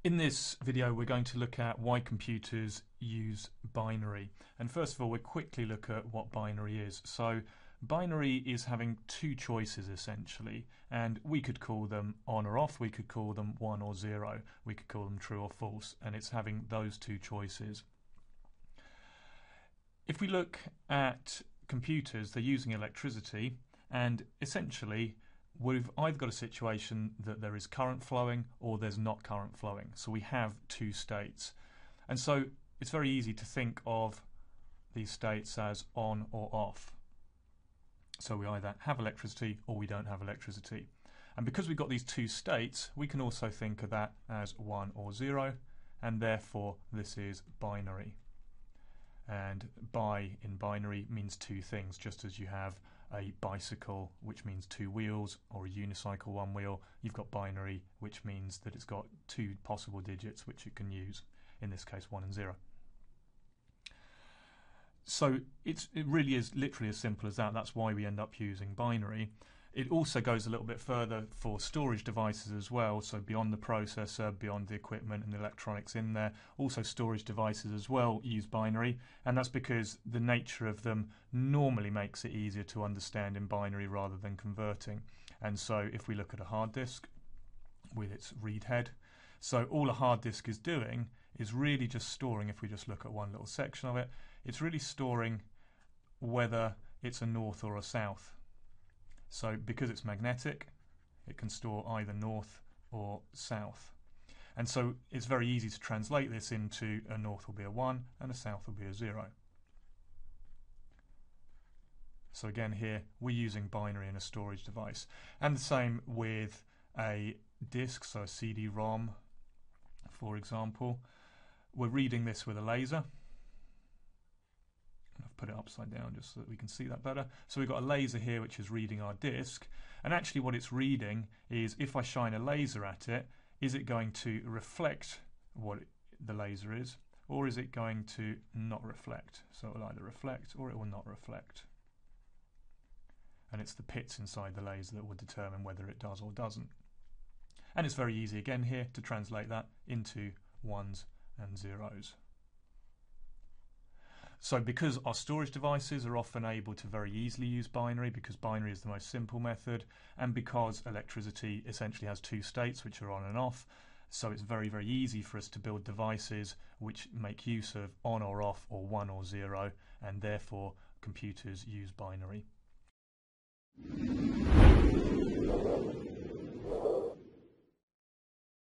In this video we're going to look at why computers use binary, and first of all we'll quickly look at what binary is. So binary is having two choices essentially, and we could call them on or off, we could call them 1 or 0, we could call them true or false, and it's having those two choices. If we look at computers, they're using electricity, and essentially we've either got a situation that there is current flowing or there's not current flowing. So we have two states. And so it's very easy to think of these states as on or off. So we either have electricity or we don't have electricity. And because we've got these two states, we can also think of that as 1 or 0, and therefore this is binary. And bi in binary means two things, just as you have a bicycle, which means two wheels, or a unicycle, one wheel. You've got binary, which means that it's got two possible digits which it can use, in this case 1 and 0. So it really is literally as simple as that. That's why we end up using binary. It also goes a little bit further for storage devices as well, so beyond the processor, beyond the equipment and the electronics in there, also storage devices as well use binary, and that's because the nature of them normally makes it easier to understand in binary rather than converting. And so if we look at a hard disk with its read head, so all a hard disk is doing is really just storing, if we just look at one little section of it, it's really storing whether it's a north or a south. So because it's magnetic, it can store either north or south. And so it's very easy to translate this into a north will be a 1 and a south will be a 0. So again here we're using binary in a storage device. And the same with a disk, so a CD-ROM for example. We're reading this with a laser. I've put it upside down just so that we can see that better. So we've got a laser here which is reading our disk, and actually what it's reading is, if I shine a laser at it, is it going to reflect what the laser is, or is it going to not reflect? So it will either reflect or it will not reflect. And it's the pits inside the laser that will determine whether it does or doesn't. And it's very easy again here to translate that into 1s and 0s. So because our storage devices are often able to very easily use binary, because binary is the most simple method, and because electricity essentially has two states which are on and off, so it's very, very easy for us to build devices which make use of on or off or 1 or 0, and therefore computers use binary.